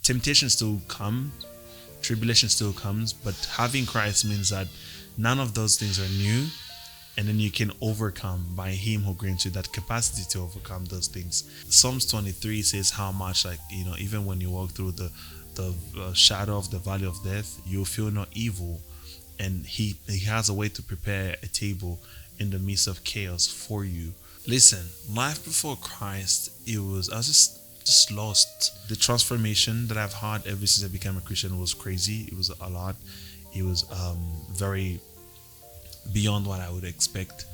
temptation still come, tribulation still comes, but having Christ means that none of those things are new, and then you can overcome by Him who grants you that capacity to overcome those things. Psalms 23 says how much, like, even when you walk through the shadow of the valley of death, you feel no evil, and he has a way to prepare a table in the midst of chaos for you. Listen, life before Christ, I was just lost. The transformation that I've had ever since I became a Christian was crazy. It was a lot. It was very beyond what I would expect.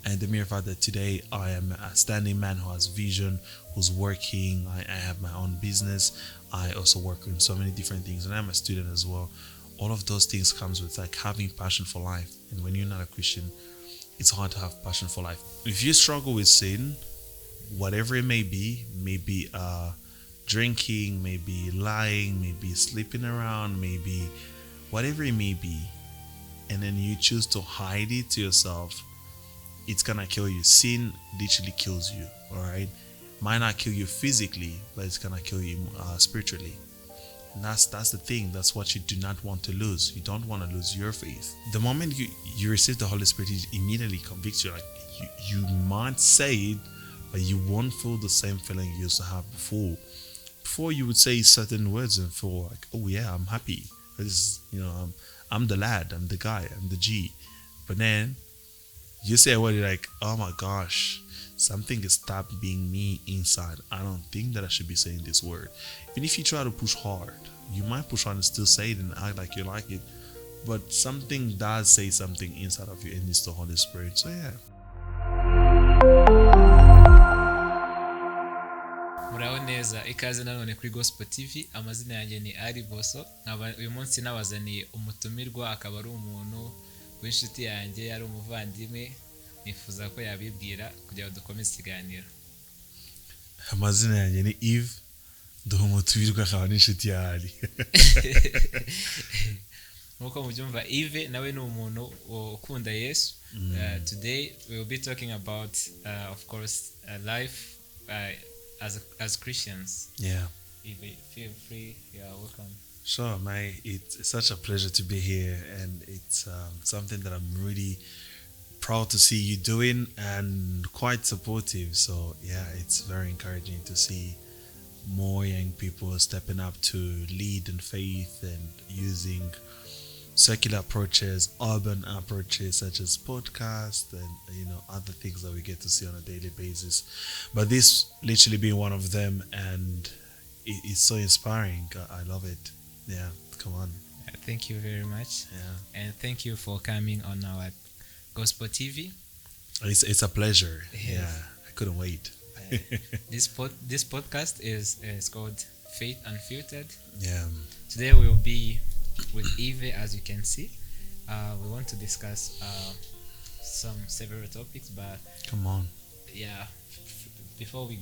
And the mere fact that today I am a standing man who has vision, who's working, I have my own business, I also work on so many different things, and I'm a student as well. All of those things comes with like having passion for life. And when you're not a Christian, it's hard to have passion for life. If you struggle with sin, whatever it may be, maybe drinking, maybe lying, maybe sleeping around, maybe whatever it may be, and then you choose to hide it to yourself, it's gonna kill you. Sin literally kills you, all right? Might not kill you physically, but it's gonna kill you spiritually. And that's the thing. That's what you do not want to lose. You don't want to lose your faith. The moment you receive the Holy Spirit, it immediately convicts you. Like you might say it, but you won't feel the same feeling you used to have before. Before you would say certain words and feel like, oh yeah, I'm happy. This, I'm the lad, I'm the guy, I'm the G. But then you say a word, you're like, oh my gosh, something has stopped being me inside. I don't think that I should be saying this word. Even if you try to push hard, you might push hard and still say it and act like you like it. But something does say something inside of you, and it's the Holy Spirit. So yeah. Muraho neza, ikaze nanone kuri Gospel TV. Amazina yanjye ni Ari Bosso. Uyu munsi nabazaniye umutumirwa, akaba ari umuntu w'inshuti yanjye, yari umuvandimwe. Nifuza ko yabibwira kugira ngo dukomeze ikiganiro. Amazina yanjye ni Yves, duha umutumirwa akaba n'inshuti ya Ari. Nkuko mubyumva, Yves nawe ni umuntu ukunda Yesu. Today we will be talking about of course life as Christians. Yeah. Yves, feel free, you are welcome. Sure, it's such a pleasure to be here, and it's something that I'm really proud to see you doing and quite supportive. So yeah, it's very encouraging to see more young people stepping up to lead in faith and using secular approaches, urban approaches such as podcasts and other things that we get to see on a daily basis. But this literally being one of them, and it's so inspiring. I love it. Yeah, come on. Thank you very much. Yeah, and thank you for coming on our Gospel TV. It's a pleasure. Yes. Yeah, I couldn't wait. This podcast is called Faith Unfiltered. Yeah. Today we will be with Yves, as you can see. We want to discuss several topics, but come on. Yeah, before we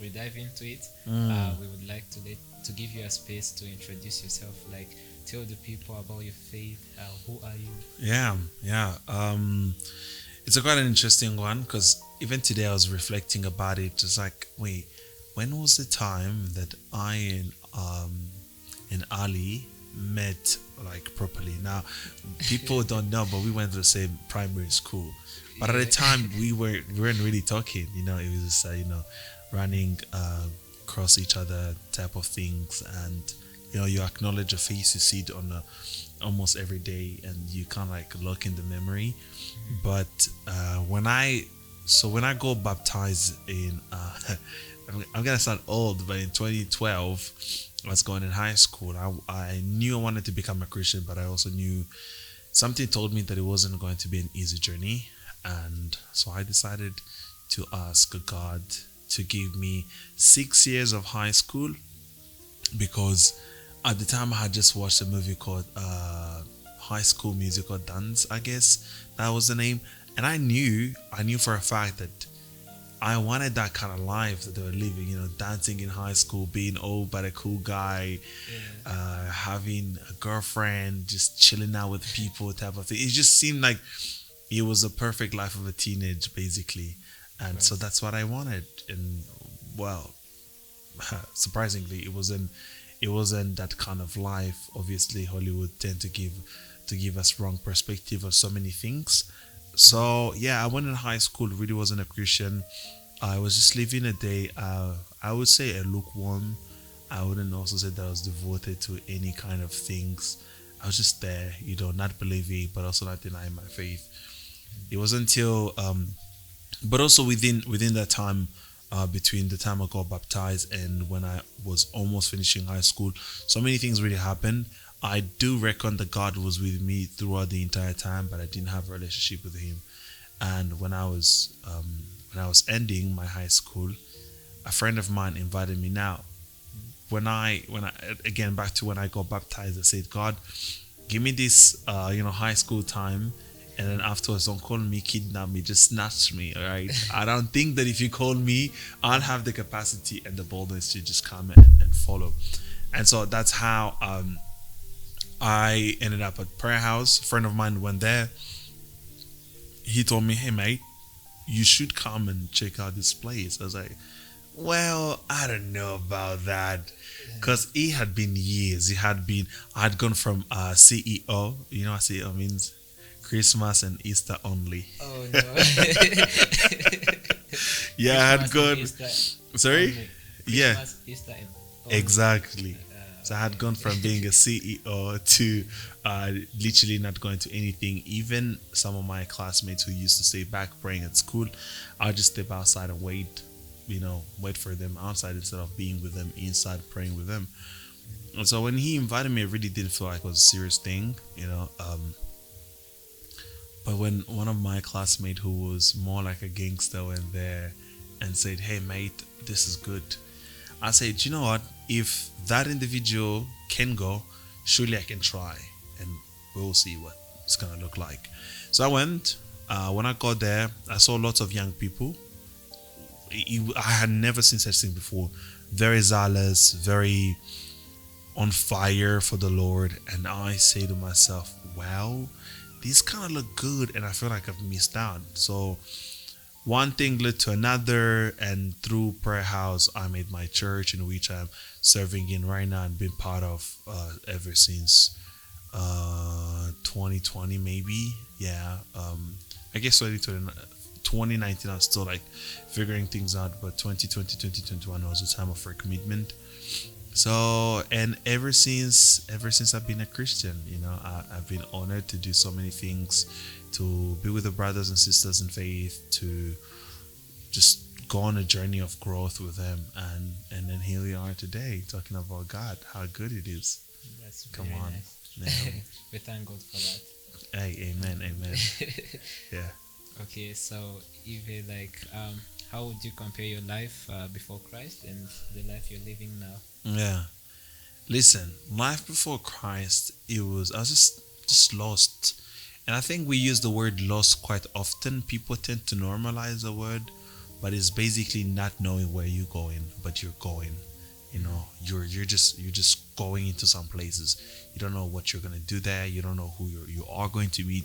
dive into it, we would like to give you a space to introduce yourself. Like, tell the people about your faith. Who are you? Yeah. It's quite an interesting one, because even today I was reflecting about it. It's like, wait, when was the time that I and Ali met like properly? Now, people don't know, but we went to the same primary school. But at the time, we weren't really talking. It was just running across each other type of things, and you acknowledge a face, you see it on almost every day, and you kind of like look in the memory. But when I got baptized in I'm gonna sound old, but in 2012 I was going in high school. I knew I wanted to become a Christian, but I also knew something told me that it wasn't going to be an easy journey, and so I decided to ask God to give me 6 years of high school, because at the time I had just watched a movie called High School Musical Dance, I guess that was the name, and I knew for a fact that I wanted that kind of life that they were living, dancing in high school, being old but a cool guy, having a girlfriend, just chilling out with people type of thing. It just seemed like it was a perfect life of a teenage, basically. And so that's what I wanted. And well, surprisingly, it it wasn't that kind of life. Obviously, Hollywood tend to give us wrong perspective of so many things. So yeah, I went in high school. Really wasn't a Christian. I was just living a day. I would say a lukewarm. I wouldn't also say that I was devoted to any kind of things. I was just there, not believing, but also not denying my faith. It was until, but also within that time, between the time I got baptized and when I was almost finishing high school, so many things really happened. I do reckon that God was with me throughout the entire time, but I didn't have a relationship with Him. And when I was ending my high school, a friend of mine invited me. Now, when I again back to when I got baptized, I said, God, give me this high school time, and then afterwards don't call me, kidnap me, just snatch me. All right. I don't think that if you call me, I'll have the capacity and the boldness to just come and follow. And so that's how I ended up at prayer house. A friend of mine went there. He told me, hey mate, you should come and check out this place. I was like, well, I don't know about that, because it had been years. I had gone from CEO. You know what CEO means? Christmas and Easter only. Oh no. Yeah, I had Christmas and gone. Easter Sorry? only. Yeah, Christmas, Easter and only. exactly. So I had Okay. gone from being a CEO to literally not going to anything. Even some of my classmates who used to stay back praying at school, I would just step outside and wait for them outside instead of being with them inside praying with them. And so when he invited me, I really didn't feel like it was a serious thing. But when one of my classmates who was more like a gangster went there and said, hey mate, this is good. I said, you know what? If that individual can go, surely I can try, and we'll see what it's gonna look like. So I went. When I got there, I saw lots of young people. I had never seen such thing before. Very zealous, very on fire for the Lord. And I say to myself, wow, these kind of look good, and I feel like I've missed out. So one thing led to another, and through prayer house I made my church, in which I'm serving in right now and been part of ever since 2020 maybe. Yeah, I guess 2019 I was still like figuring things out, but 2020 2021 was a time of recommitment. So, and ever since I've been a Christian, I've been honored to do so many things, to be with the brothers and sisters in faith, to just go on a journey of growth with them, and then here we are today talking about God, how good it is. That's Come very on. nice. Yeah. We thank God for that. Hey, amen. Yeah. Okay, so Yves, how would you compare your life before Christ and the life you're living now? Yeah. Listen, life before Christ, I was just lost. And I think we use the word lost quite often. People tend to normalize the word, but it's basically not knowing where you're going, but you're going. You're just going into some places. You don't know what you're gonna do there. You don't know who you are going to meet.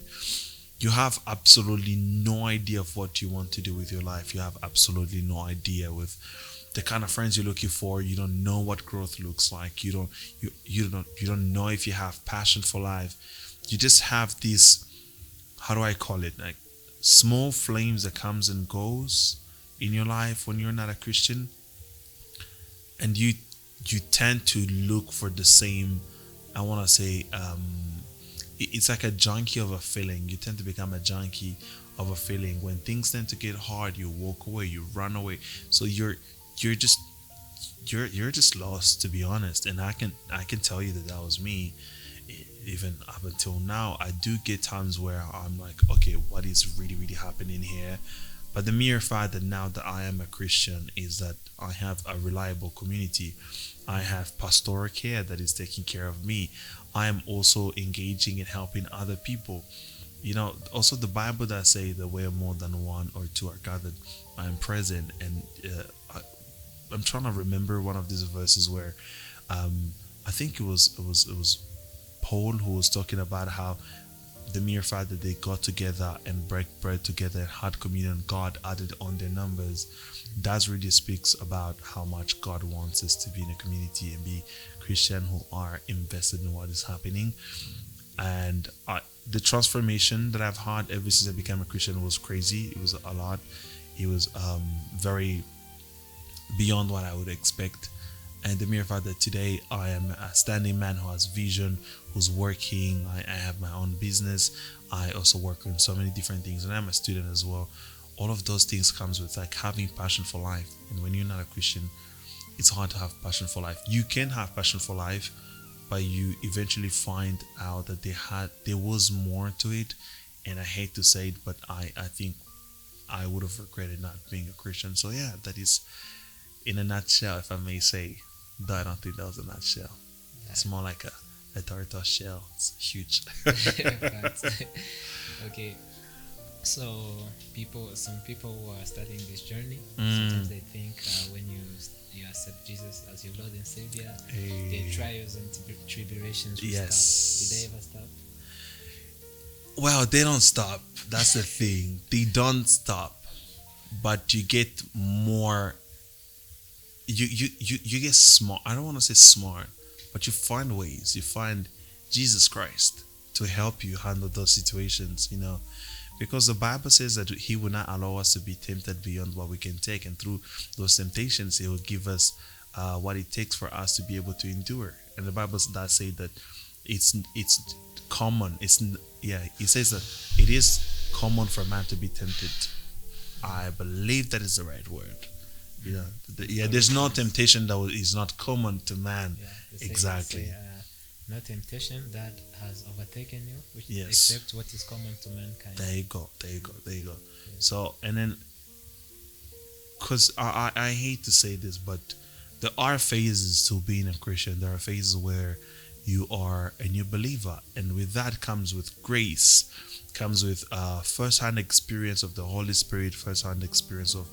You have absolutely no idea of what you want to do with your life. You have absolutely no idea with the kind of friends you're looking for. You don't know what growth looks like. You don't know if you have passion for life. You just have these, how do I call it, like small flames that comes and goes in your life when you're not a Christian, and you tend to look for the same, I want to say, it's like a junkie of a feeling. You tend to become a junkie of a feeling. When things tend to get hard, you walk away, you run away. So you're just lost, to be honest. And I can tell you that was me. Even up until now, I do get times where I'm like, okay, what is really, really happening here? But the mere fact that now that I am a Christian is that I have a reliable community. I have pastoral care that is taking care of me. I am also engaging in helping other people. Also the Bible that say that where more than one or two are gathered, I am present. And I'm trying to remember one of these verses where I think it was Paul who was talking about how the mere fact that they got together and break bread together and had communion, God added on their numbers. That really speaks about how much God wants us to be in a community and be Christian who are invested in what is happening. And the transformation that I've had ever since I became a Christian was crazy. It was a lot. It was very beyond what I would expect. And the mere fact that today I am a standing man who has vision, who's working, I have my own business. I also work on so many different things, and I'm a student as well. All of those things comes with like having passion for life. And when you're not a Christian, it's hard to have passion for life. You can have passion for life, but you eventually find out that there was more to it. And I hate to say it, but I think I would have regretted not being a Christian. So yeah, that is in a nutshell, if I may say. Though I don't think that was a nutshell. Yeah. It's more like a tortoise shell. It's huge. Okay. So some people who are starting this journey, sometimes they think when you accept Jesus as your Lord and Savior, the trials and tribulations will stop. Did they ever stop? Well, they don't stop. That's the thing. They don't stop. But you get more. You get smart. I don't want to say smart, but you find ways. You find Jesus Christ to help you handle those situations, because the Bible says that He will not allow us to be tempted beyond what we can take, and through those temptations, He will give us what it takes for us to be able to endure. And the Bible does say that it's common. It says that it is common for man to be tempted. I believe that is the right word. There's no temptation that is not common to man. Exactly. No temptation that has overtaken you, except what is common to mankind. There you go. Yeah. So, and then, because I hate to say this, but there are phases to being a Christian. There are phases where you are a new believer, and with that comes with grace, comes with first-hand experience of the Holy Spirit, first-hand experience of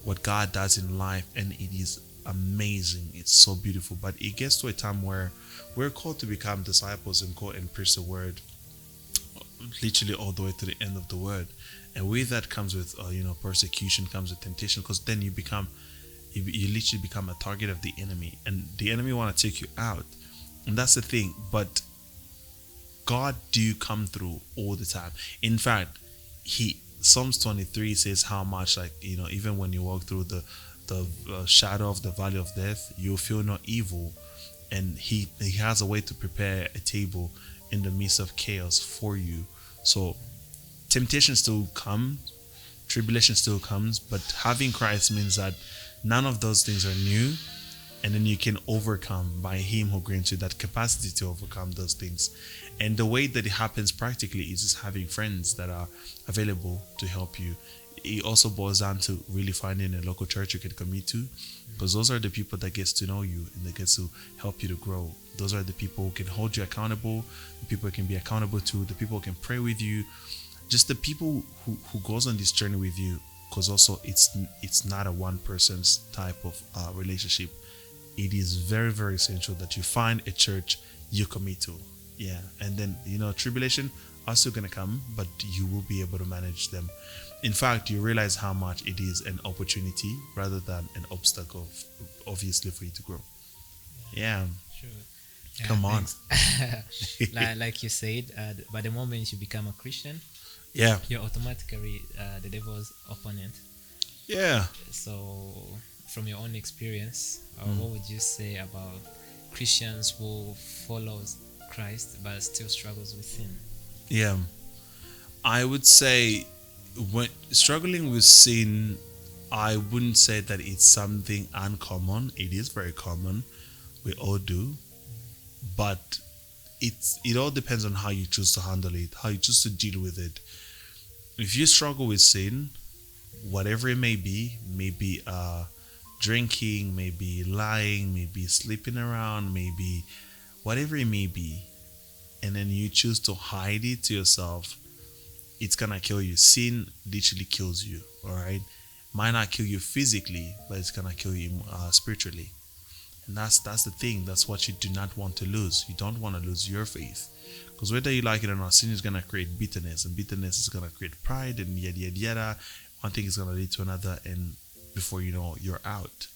what God does in life, and it is amazing. It's so beautiful. But it gets to a time where we're called to become disciples and go and preach the word, literally all the way to the end of the word. And with that comes with persecution, comes with temptation, because then you literally become a target of the enemy, and the enemy want to take you out. And that's the thing. But God do come through all the time. In fact, Psalms 23 says how much, even when you walk through the shadow of the valley of death, you feel no evil. And he has a way to prepare a table in the midst of chaos for you. So temptation still comes, tribulation still comes, but having Christ means that none of those things are new. And then you can overcome by Him who grants you that capacity to overcome those things. And the way that it happens practically is just having friends that are available to help you. It also boils down to really finding a local church you can commit to, because those are the people that gets to know you and that gets to help you to grow. Those are the people who can hold you accountable, the people you can be accountable to, the people who can pray with you, just the people who goes on this journey with you. Because also it's not a one person's type of relationship. It is very, very essential that you find a church you commit to. Yeah. And then, tribulation are still going to come, but you will be able to manage them. In fact, you realize how much it is an opportunity rather than an obstacle, obviously, for you to grow. Yeah. Sure. Come on. Like you said, by the moment you become a Christian, you're automatically the devil's opponent. Yeah. So, from your own experience, what would you say about Christians who follows Christ but still struggles with sin? Yeah, I would say when struggling with sin, I wouldn't say that it's something uncommon. It is very common. We all do, but it all depends on how you choose to handle it, how you choose to deal with it. If you struggle with sin, whatever it may be drinking, maybe lying, maybe sleeping around, maybe whatever it may be, and then you choose to hide it to yourself, it's gonna kill you. Sin literally kills you, all right? Might not kill you physically, but it's gonna kill you spiritually. And that's the thing. That's what you do not want to lose. You don't want to lose your faith. Because whether you like it or not, sin is gonna create bitterness, and bitterness is gonna create pride, and yada yada yada. One thing is gonna lead to another, and before you know, you're out.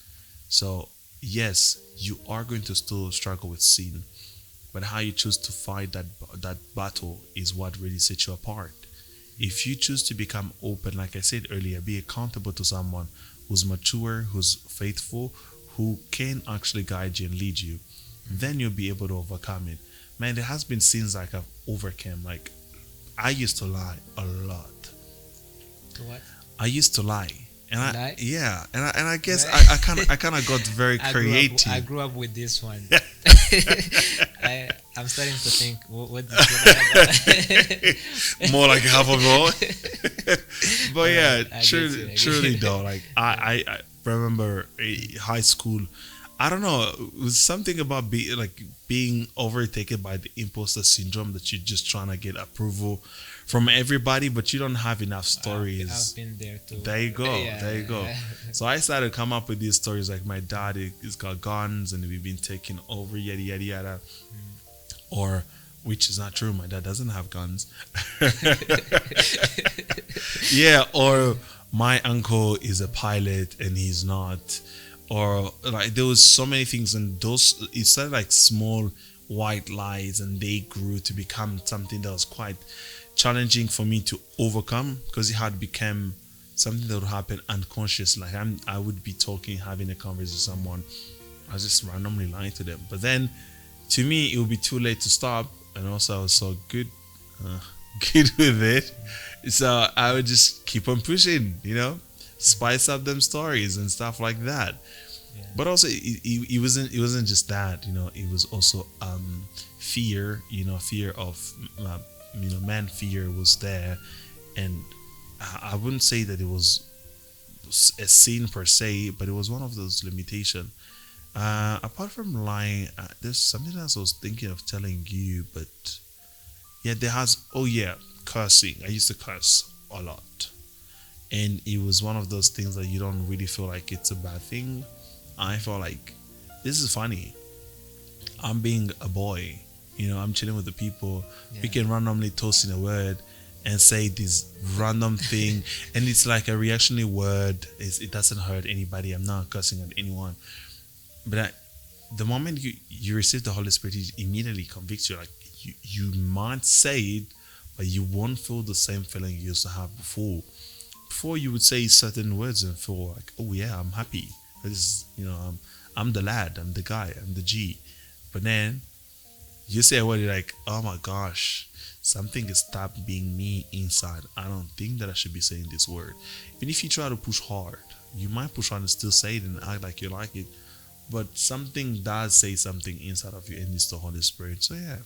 So yes, you are going to still struggle with sin, but how you choose to fight that battle is what really sets you apart. If you choose to become open, like I said earlier, be accountable to someone who's mature, who's faithful, who can actually guide you and lead you, then you'll be able to overcome it. Man, there has been sins like I've overcome. Like, I used to lie a lot. What? I used to lie. And Lie? I guess I kind of got very creative. I grew up with this one. I'm starting to think, what did you lie about? More like half of all. But yeah, I truly though, like I remember high school. I don't know, it was something about being overtaken by the imposter syndrome, that you're just trying to get approval from everybody, but you don't have enough stories. I've been there too. There you go. Yeah, there you go. yeah. So I started to come up with these stories like, my dad he's got guns and we've been taken over, yada yada yada. Or, which is not true, my dad doesn't have guns. Yeah, or my uncle is a pilot and he's not. Or like, there was so many things, and those, it started like small white lies, and they grew to become something that was quite challenging for me to overcome, because it had become something that would happen unconscious. Like I would be talking, having a conversation with someone, I was just randomly lying to them. But then to me, it would be too late to stop, and also I was so good with it. So I would just keep on pushing, spice up them stories and stuff like that. Yeah. But also it wasn't just that, it was also fear, fear of man, fear was there. And I wouldn't say that it was a sin per se, but it was one of those limitations. Apart from lying, there's something else I was thinking of telling you, but yeah, cursing. I used to curse a lot, and it was one of those things that you don't really feel like it's a bad thing. I felt like, this is funny. I'm being a boy, I'm chilling with the people. Yeah. We can randomly toss in a word and say this random thing, and it's like a reactionary word. It doesn't hurt anybody. I'm not cursing at anyone. But the moment you receive the Holy Spirit, it immediately convicts you. Like, you might say it, but you won't feel the same feeling you used to have before. Before, you would say certain words and feel like, oh yeah, I'm happy. This is, I'm the lad, I'm the guy, I'm the G. But then you say a word, you're like, oh my gosh, something has stopped being me inside. I don't think that I should be saying this word. Even if you try to push hard, you might push hard and still say it and act like you like it. But something does say something inside of you, and it's the Holy Spirit. So yeah.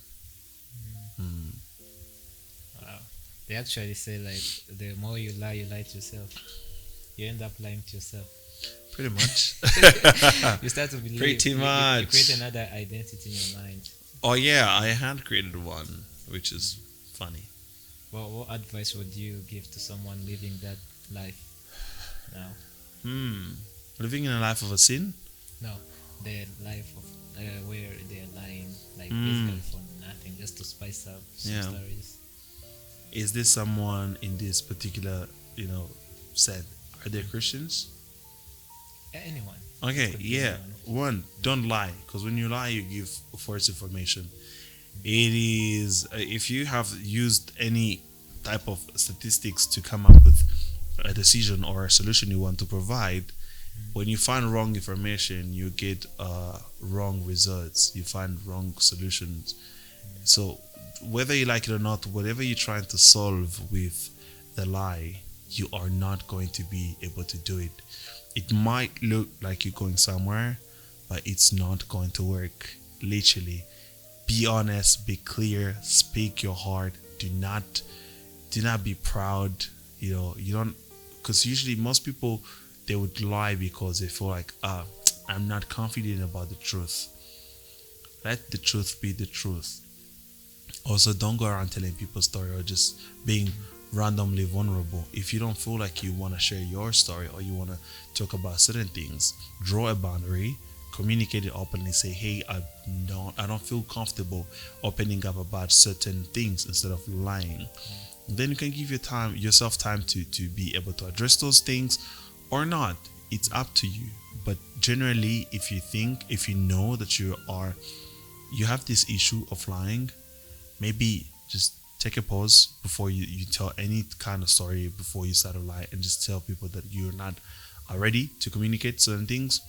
Wow. They actually say, like, the more you lie to yourself. You end up lying to yourself. Pretty much. You start to believe. Pretty much. You create another identity in your mind. Oh yeah, I had created one, which is funny. Well, what advice would you give to someone living that life now? Living in a life of a sin? No, the life of where they're lying, like basically for nothing, just to spice up some stories. Is this someone in this particular, said, are they Christians? Anyone. Okay, Could be yeah. anyone. One, don't lie, because when you lie, you give false information. It is, if you have used any type of statistics to come up with a decision or a solution you want to provide, when you find wrong information, you get wrong results. You find wrong solutions. So whether you like it or not, whatever you're trying to solve with the lie, you are not going to be able to do it. It might look like you're going somewhere, but it's not going to work. Literally, be honest, be clear, speak your heart. Do not be proud. You don't, because usually most people, they would lie because they feel like, I'm not confident about the truth. Let the truth be the truth. Also, don't go around telling people story or just being randomly vulnerable. If you don't feel like you want to share your story or you want to talk about certain things, draw a boundary, communicate it openly. Say, hey, I don't feel comfortable opening up about certain things instead of lying. Then you can give yourself time to be able to address those things or not. It's up to you. But generally, if you know that you have this issue of lying, maybe just take a pause before you tell any kind of story, before you start a lie, and just tell people that you're not ready to communicate certain things,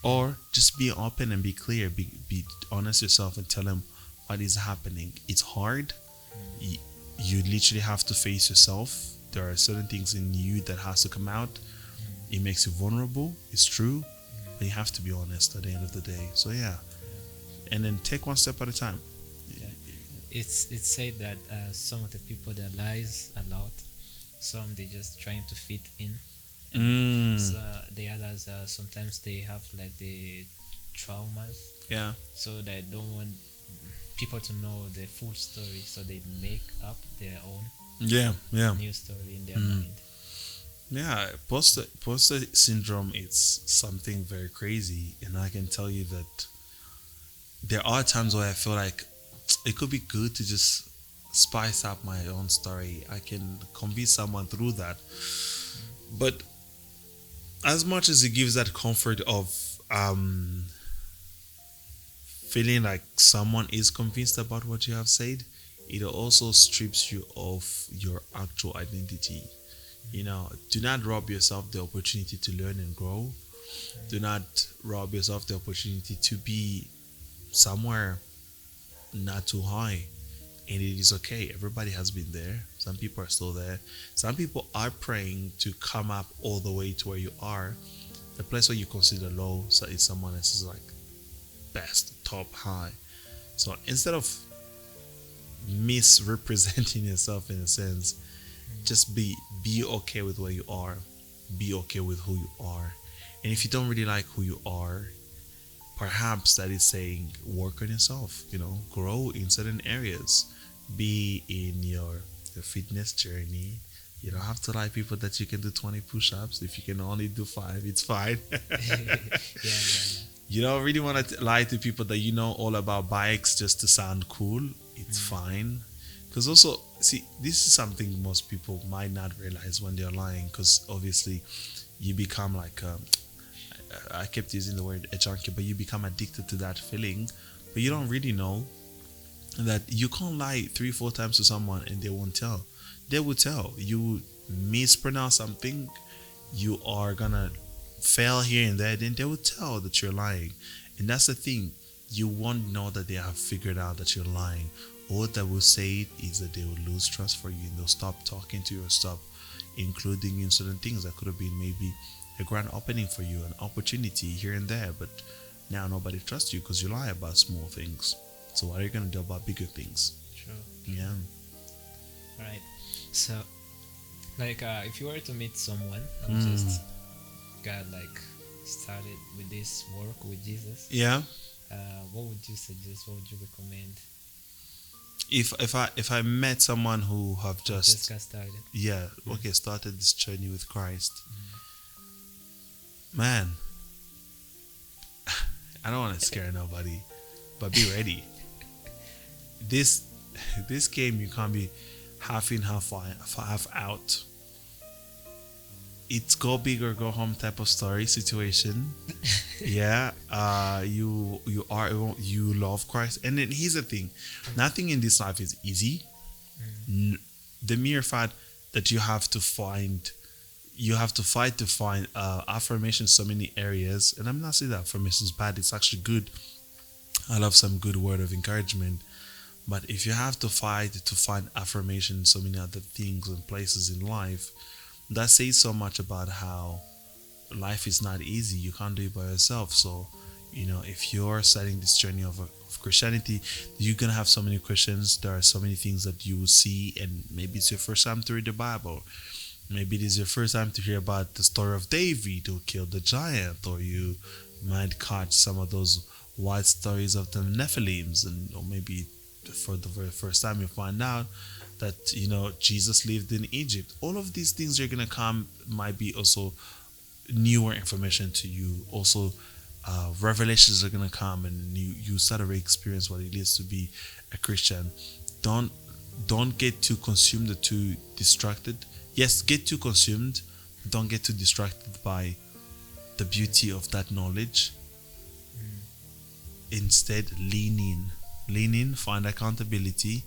or just be open and be clear, be honest yourself and tell them what is happening. It's hard. You literally have to face yourself. There are certain things in you that has to come out. It makes you vulnerable. It's true, but you have to be honest at the end of the day. So yeah, and then take one step at a time. It's said that some of the people that lies a lot, some they just trying to fit in. So the others sometimes they have like the traumas. Yeah. So they don't want people to know the full story, so they make up their own new story in their mind. Yeah, poster syndrome, it's something very crazy, and I can tell you that there are times where I feel like it could be good to just spice up my own story. I can convince someone through that. But as much as it gives that comfort of feeling like someone is convinced about what you have said, it also strips you of your actual identity. Do not rob yourself the opportunity to learn and grow. Do not rob yourself the opportunity to be somewhere not too high. And it is okay. Everybody has been there. Some people are still there. Some people are praying to come up all the way to where you are. The place where you consider low is someone else's like best, top, high. So instead of misrepresenting yourself in a sense, just be okay with where you are. Be okay with who you are. And if you don't really like who you are, perhaps that is saying work on yourself, grow in certain areas. Be in your fitness journey. You don't have to lie people that you can do 20 push-ups. If you can only do 5, it's fine. Yeah. You don't really want to lie to people that you know all about bikes just to sound cool. It's fine. Because also, see, this is something most people might not realize when they're lying, because obviously you become like I kept using the word a junkie, but you become addicted to that feeling. But you don't really know that you can't lie 3-4 times to someone and they won't tell. They will tell. You mispronounce something, you are gonna fail here and there, then they will tell that you're lying. And that's the thing. You won't know that they have figured out that you're lying. All that will say is that they will lose trust for you and they'll stop talking to you or stop including you in certain things that could have been maybe a grand opening for you, an opportunity here and there, but now nobody trusts you because you lie about small things. So what are you going to do about bigger things? True. Yeah. Right. So, like, if you were to meet someone who just got like started with this work with Jesus, Yeah. What would you suggest? What would you recommend? If I met someone who have just got started, started this journey with Christ, man, I don't want to scare nobody, but be ready. This game, you can't be half in, half out. It's go big or go home type of story situation. Yeah, you love Christ, and then here's the thing: nothing in this life is easy. The mere fact that you have to fight to find affirmation in so many areas, and I'm not saying that affirmation is bad. It's actually good. I love some good word of encouragement. But if you have to fight to find affirmation in so many other things and places in life, that says so much about how life is not easy. You can't do it by yourself. So, if you're starting this journey of Christianity, you're going to have so many questions. There are so many things that you will see, and maybe it's your first time to read the Bible. Maybe it is your first time to hear about the story of David who killed the giant, or you might catch some of those wild stories of the Nephilims, or maybe for the very first time you find out that Jesus lived in Egypt. All of these things are gonna come might be also newer information to you. Also, revelations are gonna come, and you start to experience what it is to be a Christian. Don't don't get too consumed or too distracted. Yes, get too consumed. Don't get too distracted by the beauty of that knowledge. Instead, lean in, find accountability.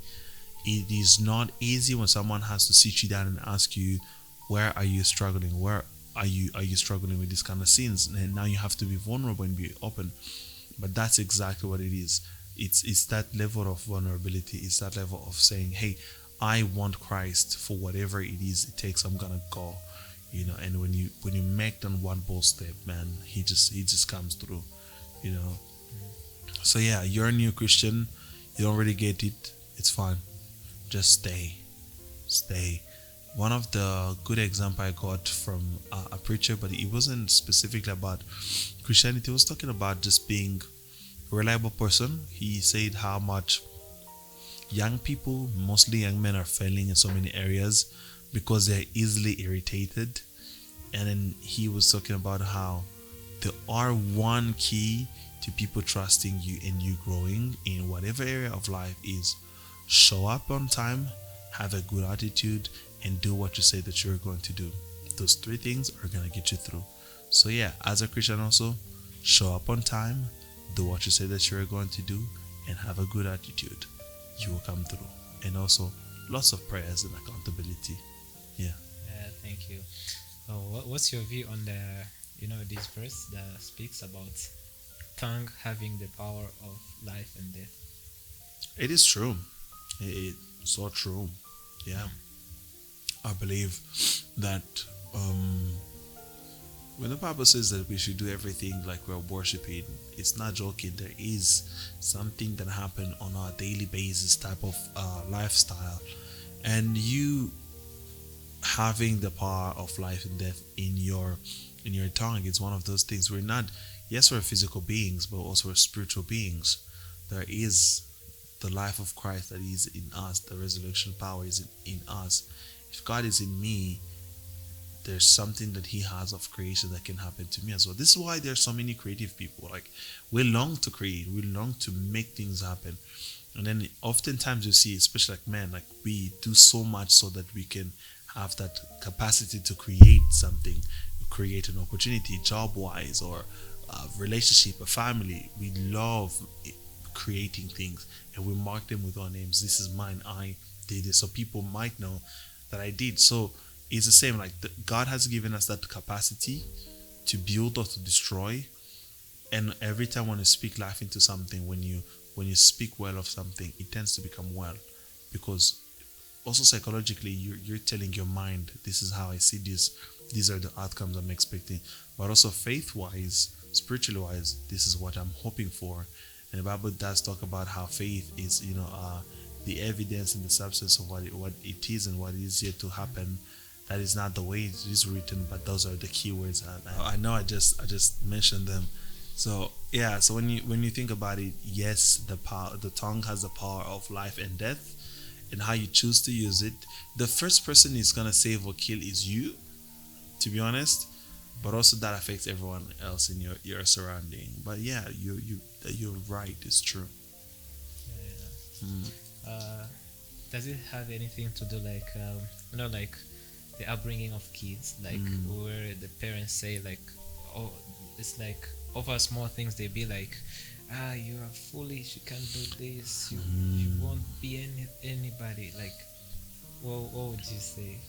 It is not easy when someone has to sit you down and ask you, where are you struggling? Where are you struggling with these kind of sins? And now you have to be vulnerable and be open. But that's exactly what it is. It's that level of vulnerability. It's that level of saying, hey, I want Christ for whatever it is it takes. I'm gonna go. And when you make that one bold step, man, he just comes through. You know. So yeah, you're a new Christian. You don't really get it. It's fine. Just stay. One of the good example I got from a preacher, but it wasn't specifically about Christianity. He was talking about just being a reliable person. He said how much young people, mostly young men, are failing in so many areas because they're easily irritated. And then he was talking about how there are one key to people trusting you and you growing in whatever area of life is show up on time, have a good attitude, and do what you say that you're going to do. Those three things are going to get you through. So yeah, as a Christian also, show up on time, do what you say that you're going to do, and have a good attitude. You will come through. And also lots of prayers and accountability. Yeah. Thank you. What's your view on this verse that speaks about tongue having the power of life and death? It is true. It's so true. Yeah. I believe that when the Bible says that we should do everything like we're worshiping, it's not joking. There is something that happen on a daily basis type of lifestyle, and you having the power of life and death in your tongue is one of those things. We're physical beings, but also we're spiritual beings. There is the life of Christ that is in us. The resurrection power is in us. If God is in me, there's something that he has of creation that can happen to me as well. This is why there's so many creative people. Like, we long to create, we long to make things happen. And then oftentimes you see, especially like men, like we do so much so that we can have that capacity to create something, create an opportunity, job-wise, or a relationship, a family. We love creating things, and we mark them with our names. This is mine, I did this, so people might know that I did. So it's the same, like God has given us that capacity to build or to destroy. And every time when you speak life into something, when you speak well of something, it tends to become well, because also psychologically you're telling your mind, this is how I see this, these are the outcomes I'm expecting. But also faith wise, spiritually wise, this is what I'm hoping for. And the Bible does talk about how faith is, the evidence and the substance of what it is and what is yet to happen. That is not the way it is written, but those are the key words. I know I just mentioned them. So yeah, so when you think about it, yes, the tongue has the power of life and death, and how you choose to use it. The first person is gonna save or kill is you, to be honest. But also that affects everyone else in your surrounding. But yeah, you're right. It's true. Does it have anything to do like the upbringing of kids, like where the parents say like, oh, it's like over small things they be like, you are foolish, you can't do this, you won't be anybody. Like, what would you say?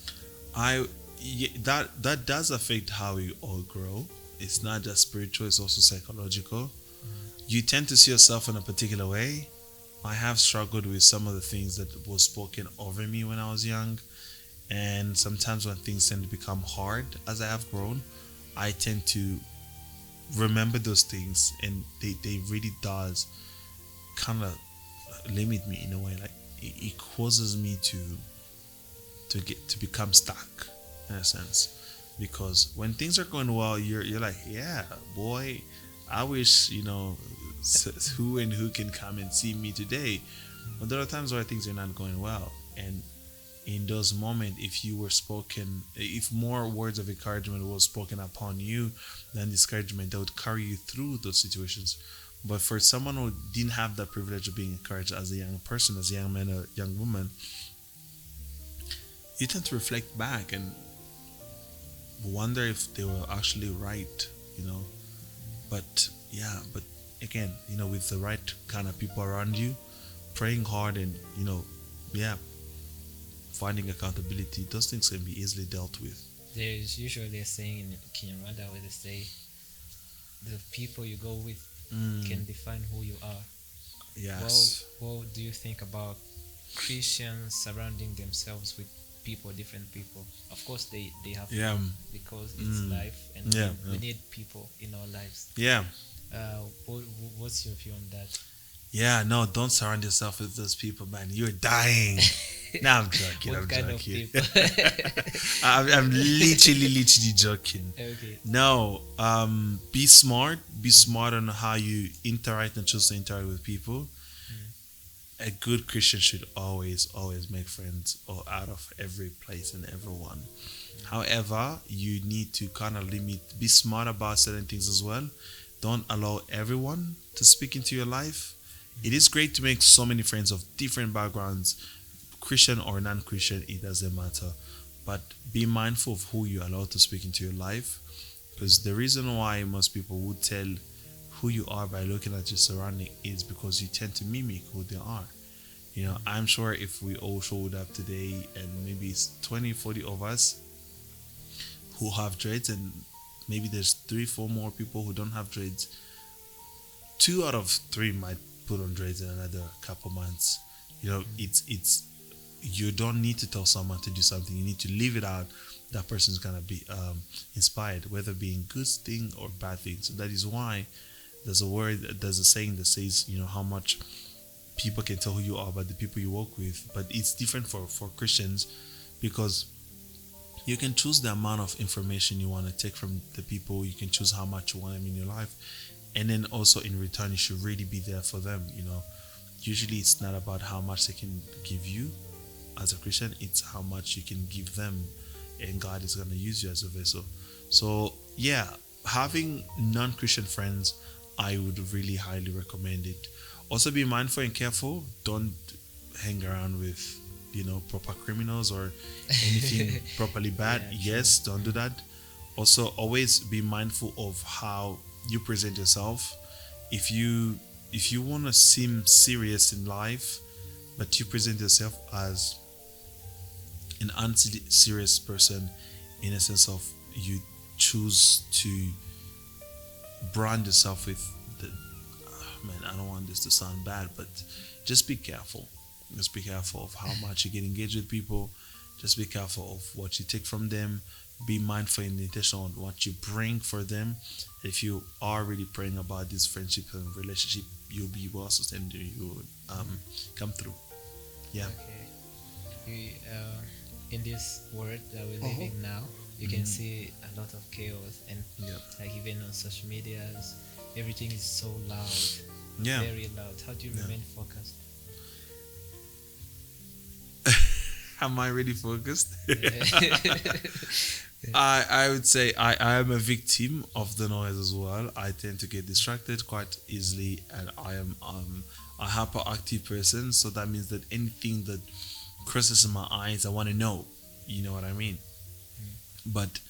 That does affect how we all grow. It's not just spiritual, it's also psychological. You tend to see yourself in a particular way. I have struggled with some of the things that was spoken over me when I was young, and sometimes when things tend to become hard as I have grown, I tend to remember those things, and they really does kind of limit me in a way. Like it causes me to become stuck in a sense, because when things are going well, you're like, yeah, boy, I wish who and who can come and see me today. But there are times where things are not going well, and in those moments, if more words of encouragement was spoken upon you than discouragement, that would carry you through those situations. But for someone who didn't have that privilege of being encouraged as a young person, as a young man or young woman, you tend to reflect back and wonder if they were actually right, you know. But yeah, but again, with the right kind of people around you, praying hard and, yeah, finding accountability, those things can be easily dealt with. There's usually a saying in Kinyarwanda where they say the people you go with can define who you are. Yes. What do you think about Christians surrounding themselves with people, different people? Of course, they have Yeah. because it's life, and Yeah, we yeah. need people in our lives. Yeah. What's your view on that? Yeah, no, don't surround yourself with those people, man. You're dying. Nah, I'm joking. What I'm kind of joking. people? I'm literally joking. Okay. No, be smart. Be smart on how you interact and choose to interact with people. A good Christian should always make friends or out of every place and everyone. However, you need to kind of be smart about certain things as well. Don't allow everyone to speak into your life. It is great to make so many friends of different backgrounds, Christian or non-Christian, it doesn't matter. But be mindful of who you allow to speak into your life, because the reason why most people would tell who you are by looking at your surrounding is because you tend to mimic who they are. I'm sure if we all showed up today and maybe it's 20, 40 of us who have dreads, and maybe there's 3, 4 more people who don't have dreads, 2 out of 3 might put on dreads in another couple months. It's you don't need to tell someone to do something. You need to leave it out. That person's gonna be inspired, whether being good thing or bad thing. So that is why there's a saying that says, how much people can tell who you are by the people you work with. But it's different for Christians, because you can choose the amount of information you want to take from the people. You can choose how much you want them in your life, and then also in return, you should really be there for them. Usually it's not about how much they can give you as a Christian, it's how much you can give them, and God is going to use you as a vessel. So yeah, having non-Christian friends, I would really highly recommend it. Also be mindful and careful. Don't hang around with proper criminals or anything properly bad. Yeah, Yes, don't do that. Also, always be mindful of how you present yourself. If you want to seem serious in life, but you present yourself as an unserious person, in a sense of you choose to brand yourself with the man, I don't want this to sound bad, but just be careful. Just be careful of how much you get engaged with people. Just be careful of what you take from them. Be mindful and intentional on what you bring for them. If you are really praying about this friendship and relationship, you'll be well sustained. You will come through. Yeah. Okay. In this world that we're living now, you can see a lot of chaos, and like even on social medias, everything is so loud. Yeah. Very loud. How do you remain focused? Am I really focused? I would say I am a victim of the noise as well. I tend to get distracted quite easily, and I am a hyperactive person. So that means that anything that crosses in my eyes, I want to know. You know what I mean? But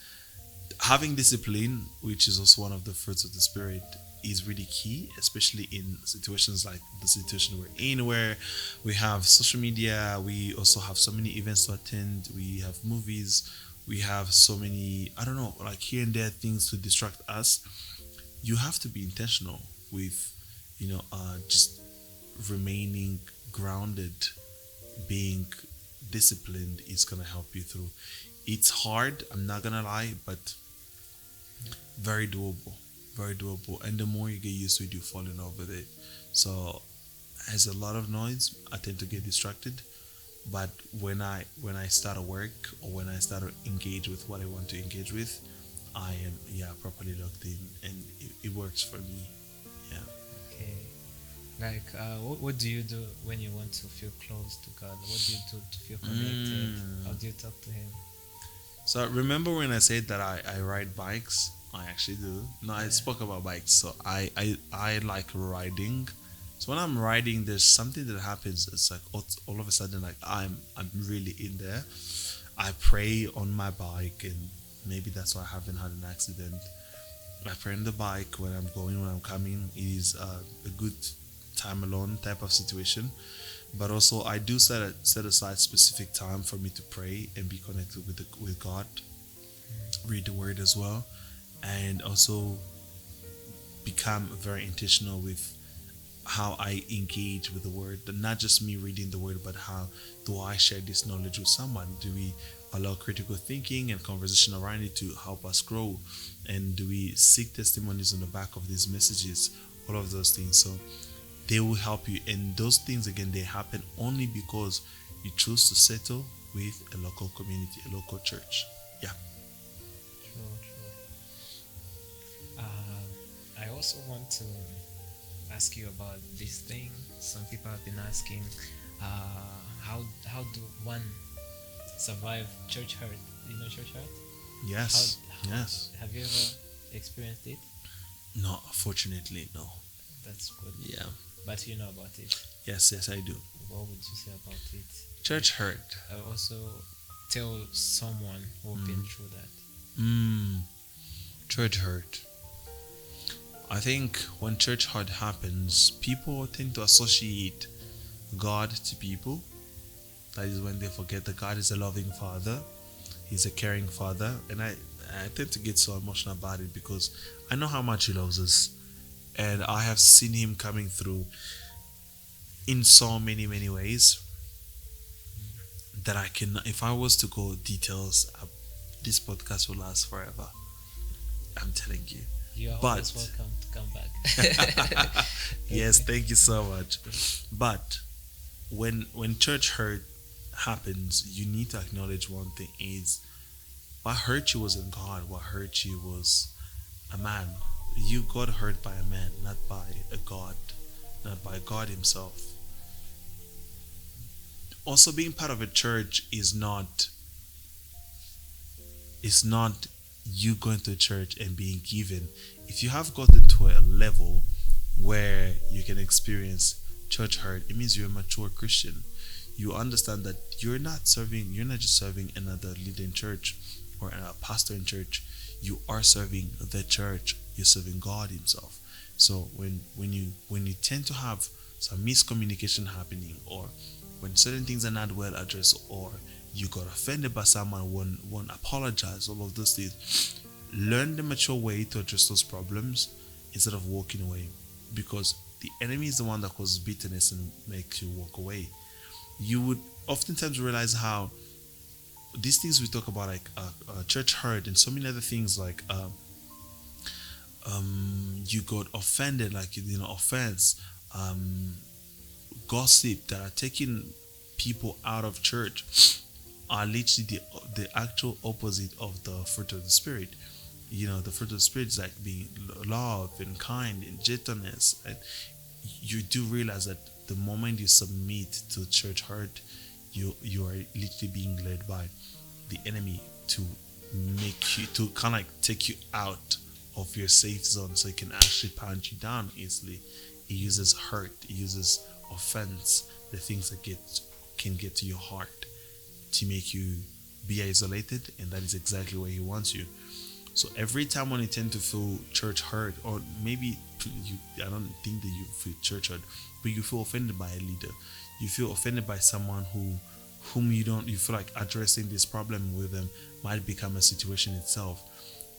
having discipline, which is also one of the fruits of the Spirit, is really key, especially in situations like the situation we're in, where we have social media, we also have so many events to attend, we have movies, we have so many, I don't know, like here and there things to distract us. You have to be intentional with, just remaining grounded, being disciplined is gonna help you through. It's hard, I'm not gonna lie, but very doable. Very doable, and the more you get used to it, you fall in love with it. So as a lot of noise, I tend to get distracted, but when I start to work, or when I start to engage with what I want to engage with, I am properly locked in, and it works for me. Yeah. Okay. Like, what do you do when you want to feel close to God? What do you do to feel connected? How do you talk to Him? So remember when I said that I ride bikes? I actually do. No, I Yeah. spoke about bikes. So I like riding. So when I'm riding, there's something that happens. It's like all of a sudden, like I'm really in there. I pray on my bike, and maybe that's why I haven't had an accident. I pray on the bike when I'm going, when I'm coming. It is a good time alone type of situation. But also, I do set aside specific time for me to pray and be connected with God, read the Word as well, and also become very intentional with how I engage with the Word. Not just me reading the Word, but how do I share this knowledge with someone? Do we allow critical thinking and conversation around it to help us grow? And do we seek testimonies on the back of these messages? All of those things. So they will help you. And those things, again, they happen only because you choose to settle with a local community, a local church. Yeah. True, true. I also want to ask you about this thing. Some people have been asking, how do one survive church hurt? You know church hurt? Yes. How, Yes. Have you ever experienced it? No, unfortunately, no. That's good. Yeah. But you know about it. Yes, I do. What would you say about it? Church hurt. I also tell someone who's been through that. Church hurt. I think when church hurt happens, people tend to associate God to people. That is when they forget that God is a loving Father. He's a caring Father. And I tend to get so emotional about it because I know how much He loves us. And I have seen Him coming through in so many, many ways that I can, if I was to go details, this podcast will last forever. I'm telling you. You are But- always welcome to come back. Yes, thank you so much. But when church hurt happens, you need to acknowledge one thing is what hurt you wasn't God. What hurt you was a man. You got hurt by a man, not by a God, not by God Himself. Also, being part of a church is not you going to church and being given. If you have gotten to a level where you can experience church hurt, it means you're a mature Christian. You understand that you're not just serving another leader in church or a pastor in church. You are serving the church. You're serving God Himself. So when you tend to have some miscommunication happening, or when certain things are not well addressed, or you got offended by someone, won't apologize, all of those things, learn the mature way to address those problems instead of walking away, because the enemy is the one that causes bitterness and makes you walk away. You would oftentimes realize how these things we talk about, like church hurt and so many other things, like you got offended, like offense, gossip, that are taking people out of church, are literally the actual opposite of the fruit of the Spirit. The fruit of the Spirit is like being love and kind and gentleness. And you do realize that the moment you submit to church hurt, you are literally being led by the enemy to make you, to kind of like take you out of your safe zone, so he can actually pound you down easily. He uses hurt, he uses offense, the things that can get to your heart, to make you be isolated, and that is exactly where he wants you. So every time when you tend to feel church hurt, or maybe I don't think that you feel church hurt, but you feel offended by a leader, you feel offended by someone whom you feel like addressing this problem with them might become a situation itself.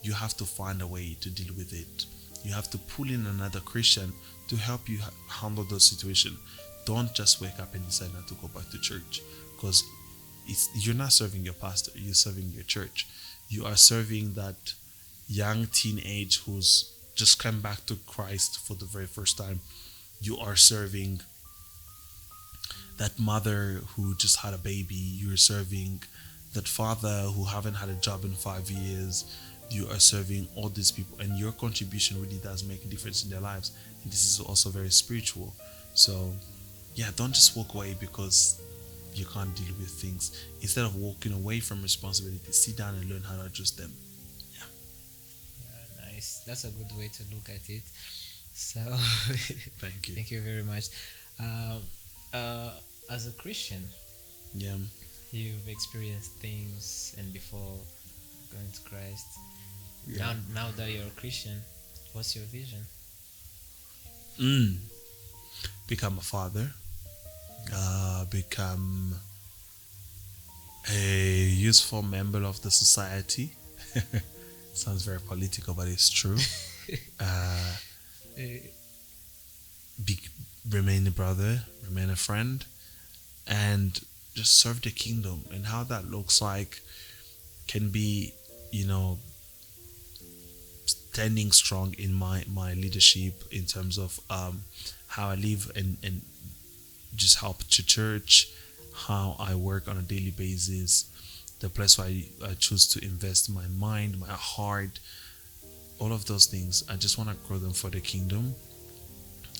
You have to find a way to deal with it. You have to pull in another Christian to help you handle those situations. Don't just wake up and decide not to go back to church, because you're not serving your pastor, you're serving your church. You are serving that young teenage who's just come back to Christ for the very first time. You are serving that mother who just had a baby. You're serving that father who haven't had a job in 5 years. You are serving all these people, and your contribution really does make a difference in their lives. And this is also very spiritual. So yeah, don't just walk away because you can't deal with things. Instead of walking away from responsibility, sit down and learn how to adjust them. Yeah. Nice. That's a good way to look at it. So, Thank you. thank you very much. Um, uh, as a Christian, Yeah. you've experienced things, and before going to Christ, Yeah. now that you're a Christian, what's your vision? Become a father. Become a useful member of the society. Sounds very political, but it's true. Eh, Be, remain a brother, remain a friend, and just serve the kingdom. And how that looks like can be, standing strong in my leadership in terms of how I live and just help to church, how I work on a daily basis, the place where I choose to invest my mind, my heart, all of those things. I just want to grow them for the kingdom,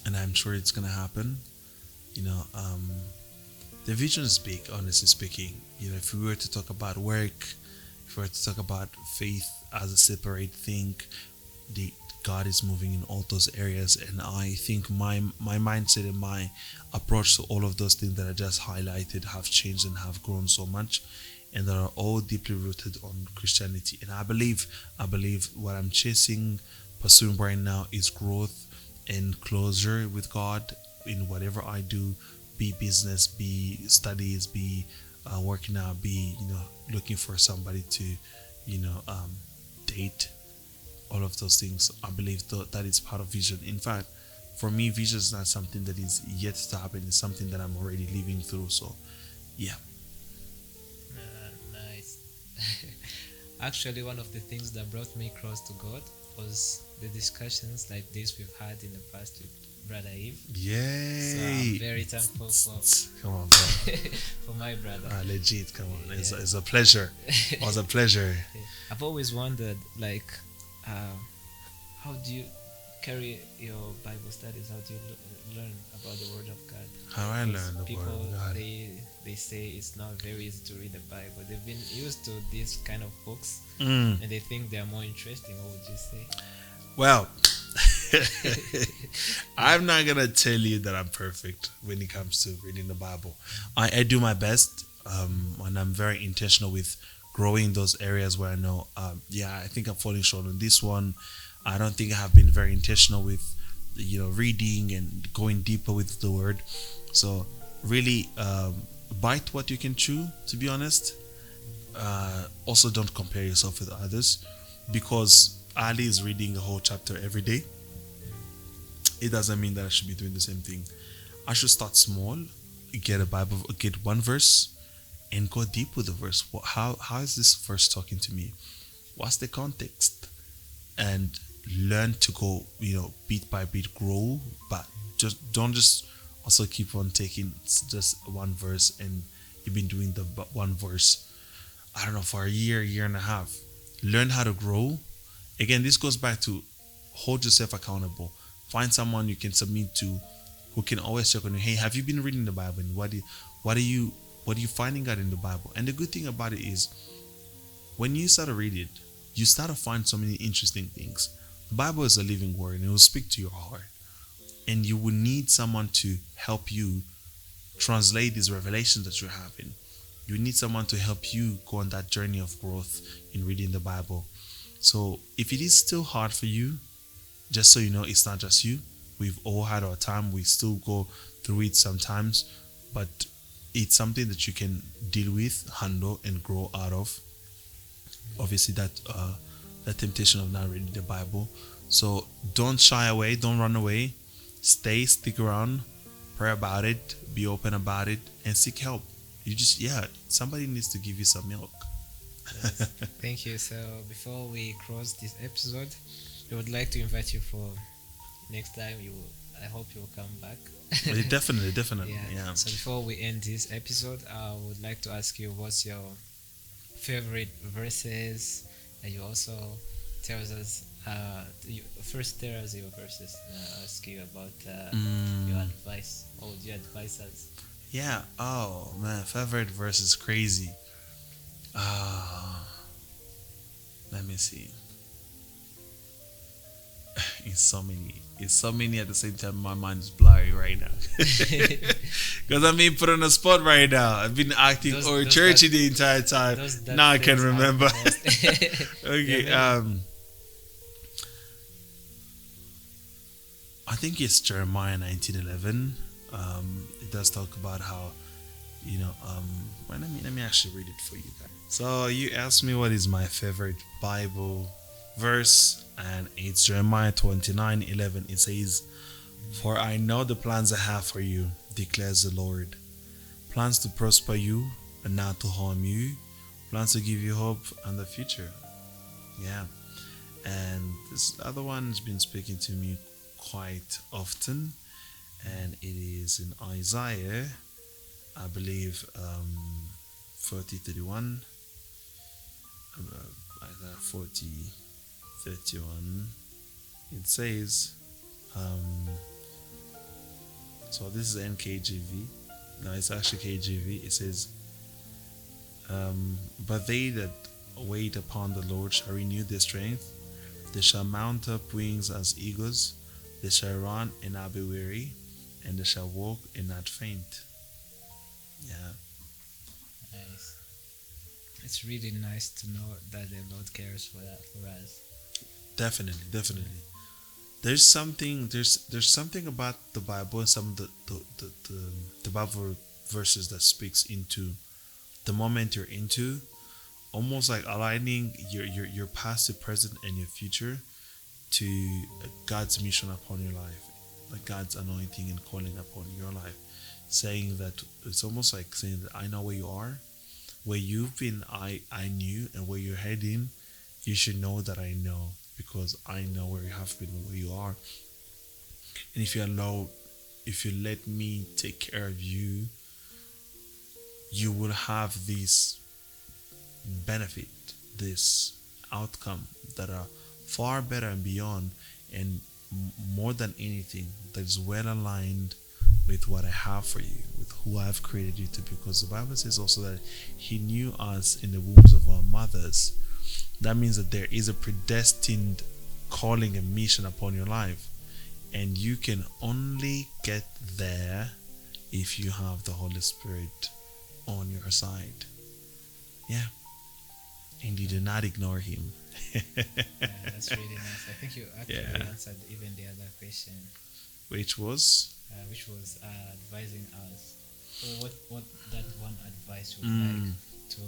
and I'm sure it's gonna happen. You know, the vision is big, honestly speaking. If we were to talk about work, if we were to talk about faith as a separate thing, the God is moving in all those areas, and I think my mindset and my approach to all of those things that I just highlighted have changed and have grown so much, and that are all deeply rooted on Christianity. And I believe what I'm chasing, pursuing right now is growth and closer with God in whatever I do, be business, be studies, be working out, be looking for somebody to date. All of those things, I believe that is part of vision. In fact, for me, vision is not something that is yet to happen. It's something that I'm already living through. So yeah. Nice. Actually, one of the things that brought me close to God was the discussions like this we've had in the past with Brother Yves. Yay! So I'm very thankful Come on, bro. for my brother. Legit, come on. It's a pleasure. It was a pleasure. I've always wondered, like, how do you carry your Bible studies? How do you learn about the Word of God? How I Because learned the people, Word of God. they say it's not very easy to read the Bible. They've been used to these kind of books, Mm. and they think they are more interesting. What would you say? Well, I'm not gonna tell you that I'm perfect when it comes to reading the Bible. I do my best, and I'm very intentional with growing those areas where I know, I think I'm falling short on this one. I don't think I have been very intentional with, reading and going deeper with the Word. So really, bite what you can chew. To be honest, also don't compare yourself with others, because Ali is reading a whole chapter every day. It doesn't mean that I should be doing the same thing. I should start small, get a Bible, get one verse, and go deep with the verse. How is this verse talking to me? What's the context? And learn to go, bit by bit, grow, but don't just also keep on taking just one verse, and you've been doing the one verse, I don't know, for a year and a half. Learn how to grow. Again, this goes back to hold yourself accountable. Find someone you can submit to, who can always check on you. Hey, have you been reading the Bible? And what are you finding out in the Bible? And the good thing about it is, when you start to read it, you start to find so many interesting things. The Bible is a living word, and it will speak to your heart. And you will need someone to help you translate these revelations that you're having. You need someone to help you go on that journey of growth in reading the Bible. So if it is still hard for you, just so you know, it's not just you. We've all had our time. We still go through it sometimes, but it's something that you can deal with, handle, and grow out of. Obviously, that temptation of not reading the Bible. So don't shy away, don't run away. Stick around, pray about it, be open about it, and seek help. Somebody needs to give you some milk. Yes. Thank you. So before we close this episode, we would like to invite you for next time. I hope you will come back. Definitely. Yeah. So before we end this episode, I would like to ask you, what's your favorite verses, and you also tells us First tell us your verses. Ask you about your Mm, advice. What would you advise us? yeah. Oh man, favorite verse is crazy. Ah, let me see. It's so many. It's so many at the same time. My mind is blurry right now. Because I'm being put on the spot right now. I've been acting or Those churchy the entire time. those that Now I can things out remember. the most. Yeah, Okay. maybe. I think it's Jeremiah 19:11. It does talk about how well, let me actually read it for you guys. So you asked me what is my favorite Bible verse, and it's Jeremiah 29:11. It says, "For I know the plans I have for you, declares the Lord, plans to prosper you and not to harm you, plans to give you hope and the future." Yeah, and this other one has been speaking to me quite often, and it is in Isaiah, I believe, 40:31. Isaiah 40:31. It says, um, so this is NKJV. No, it's actually KJV. It says, "But they that wait upon the Lord shall renew their strength. They shall mount up wings as eagles. They shall run and not be weary, and they shall walk and not faint." Yeah, Nice. It's really nice to know that the Lord cares for that for us. definitely, definitely. There's something about the Bible and some of the Bible verses that speaks into the moment you're into, almost like aligning your past, your present, and your future to God's mission upon your life, like God's anointing and calling upon your life, saying that it's almost like saying that I know where you are, where you've been, I knew, and where you're heading, you should know that I know because I know where you have been and where you are. And if you let me take care of you, you will have this benefit, this outcome that are far better and beyond, and more than anything, that is well aligned with what I have for you, with who I've created you to be. Because the Bible says also that He knew us in the wombs of our mothers. That means that there is a predestined calling and mission upon your life, and you can only get there if you have the Holy Spirit on your side. Yeah, and you do not ignore Him. Yeah, that's really nice. I think you actually Yeah. answered even the other question, Which was which was advising us. So what that one advice would mm, like to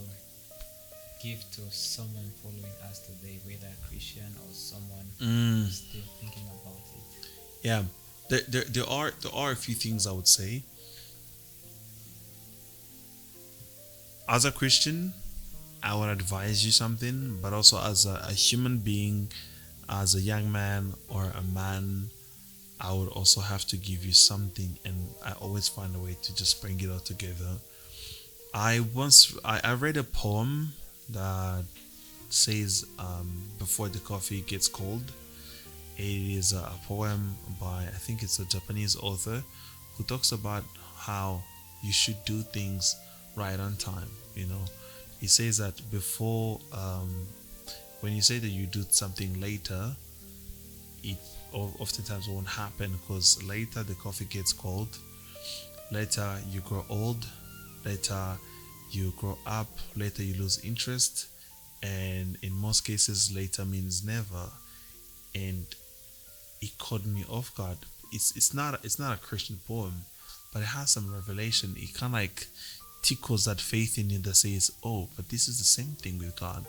give to someone following us today, whether Christian or someone mm, still thinking about it. yeah. There are a few things I would say. As a Christian, I would advise you something, but also as a human being, as a young man or a man, I would also have to give you something, and I always find a way to just bring it all together. I read a poem that says, "Before the coffee gets cold." It is a poem by, I think it's a Japanese author, who talks about how you should do things right on time. He says that before, when you say that you do something later, it oftentimes won't happen because later the coffee gets cold. Later you grow old. Later you grow up. Later you lose interest. And in most cases, later means never. And it caught me off guard. It's not a Christian poem, but it has some revelation. It kind of like tickles that faith in you that says, "Oh, but this is the same thing with God.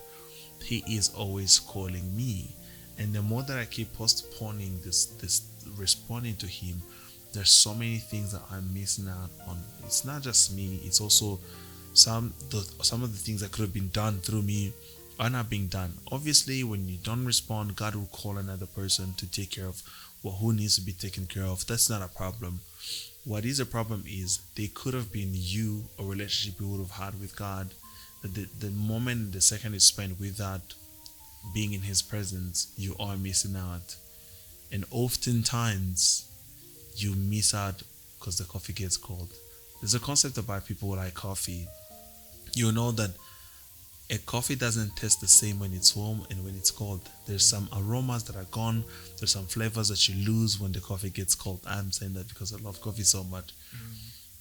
He is always calling me." And the more that I keep postponing this responding to Him, there's so many things that I'm missing out on. It's not just me. It's also some of the things that could have been done through me are not being done. Obviously, when you don't respond, God will call another person to take care of who needs to be taken care of. That's not a problem. What is a problem is they could have been a relationship you would have had with God. The moment, the second is spent with that being in his presence, you are missing out. And oftentimes you miss out because the coffee gets cold. There's a concept about people who like coffee. You know that a coffee doesn't taste the same when it's warm and when it's cold. There's some aromas that are gone. There's some flavors that you lose when the coffee gets cold. I'm saying that because I love coffee so much.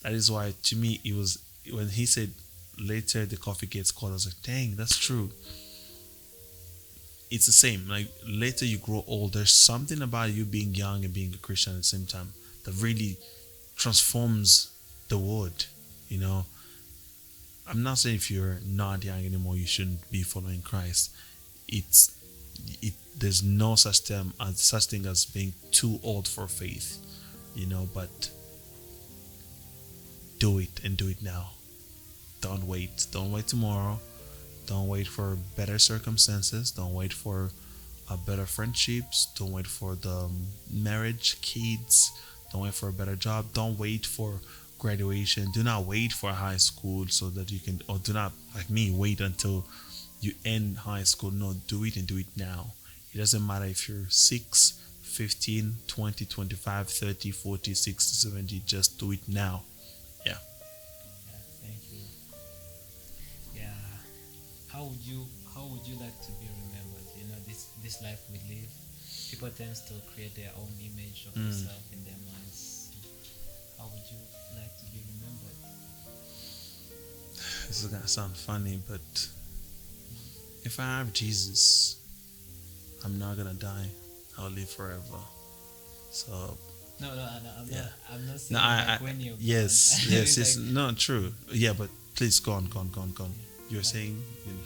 That is why, to me, it was when he said later the coffee gets cold, I was like, dang, that's true. It's the same. Like later you grow old, there's something about you being young and being a Christian at the same time that really transforms the world. You know, I'm not saying if you're not young anymore, you shouldn't be following Christ. There's no such thing as being too old for faith, you know. But do it and do it now. Don't wait. Don't wait tomorrow. Don't wait for better circumstances. Don't wait for better friendships. Don't wait for the marriage, kids. Don't wait for a better job. Don't wait for graduation. Do not wait for high school so that you can, or do not, like me, wait until you end high school. No, do it and do it now. It doesn't matter if you're 6, 15, 20, 25, 30, 40, 60, 70. Just do it now. Yeah. Yeah, thank you. Yeah. How would you like to be remembered? You know, this life we live, people tends to create their own image of themselves in their minds. How would you like to be remembered? This is gonna sound funny, but if I have Jesus, I'm not gonna die. I'll live forever. So No, I'm yeah. not. I'm not saying No, like when you're yes, gone. yes, Like, yes. No, true. Yeah, but please go on. You're saying,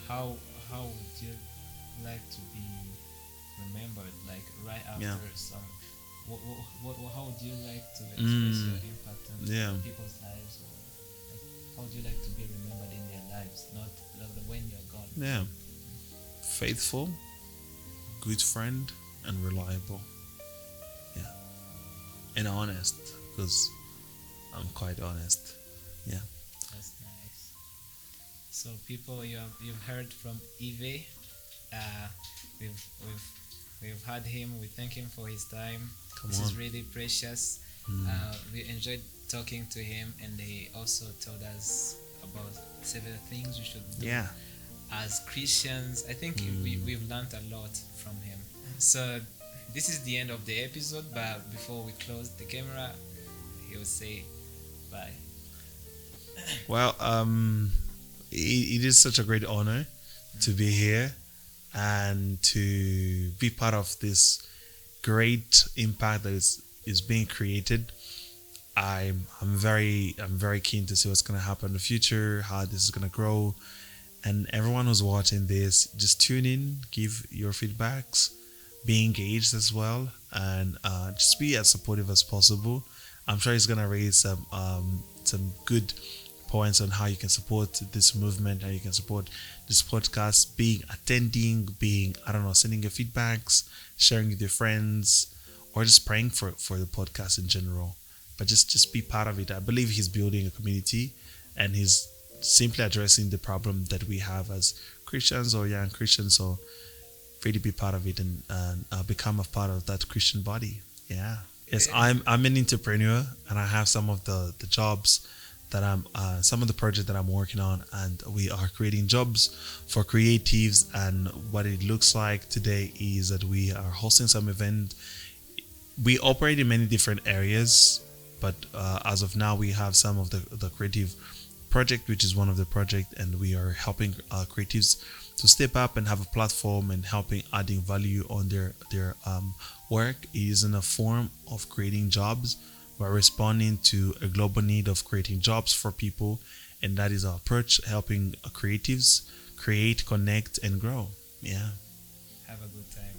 how would you like to be remembered? Like right after Yeah. some. How would you like to express your impact on Yeah. people's lives, or like, how would you like to be remembered in their lives, not when you're gone? yeah, faithful, good friend, and reliable. Yeah, and honest, because I'm quite honest. Yeah. That's nice. So people, you've heard from Yves. We've had him. We thank him for his time. This is really precious. We enjoyed talking to him, and he also told us about several things we should do Yeah. as Christians. I think we've learned a lot from him. So this is the end of the episode, but before we close the camera, he will say bye. Well, it is such a great honor to be here and to be part of this great impact that is being created. I'm very keen to see what's gonna happen in the future, how this is gonna grow, and everyone who's watching this, just tune in, give your feedbacks, be engaged as well, and just be as supportive as possible. I'm sure it's gonna raise some good points on how you can support this movement, how you can support this podcast, attending, sending your feedbacks, sharing with your friends, or just praying for the podcast in general. But just be part of it. I believe he's building a community, and he's simply addressing the problem that we have as Christians or young Christians. So really be part of it and become a part of that Christian body. Yeah. Yes, I'm an entrepreneur, and I have some of the jobs that some of the projects that I'm working on, and we are creating jobs for creatives. And what it looks like today is that we are hosting some event. We operate in many different areas, but as of now, we have some of the creative project, which is one of the project, and we are helping creatives to step up and have a platform and adding value on their work. It is in a form of creating jobs. We're responding to a global need of creating jobs for people, and that is our approach, helping creatives create, connect, and grow. Yeah. Have a good time.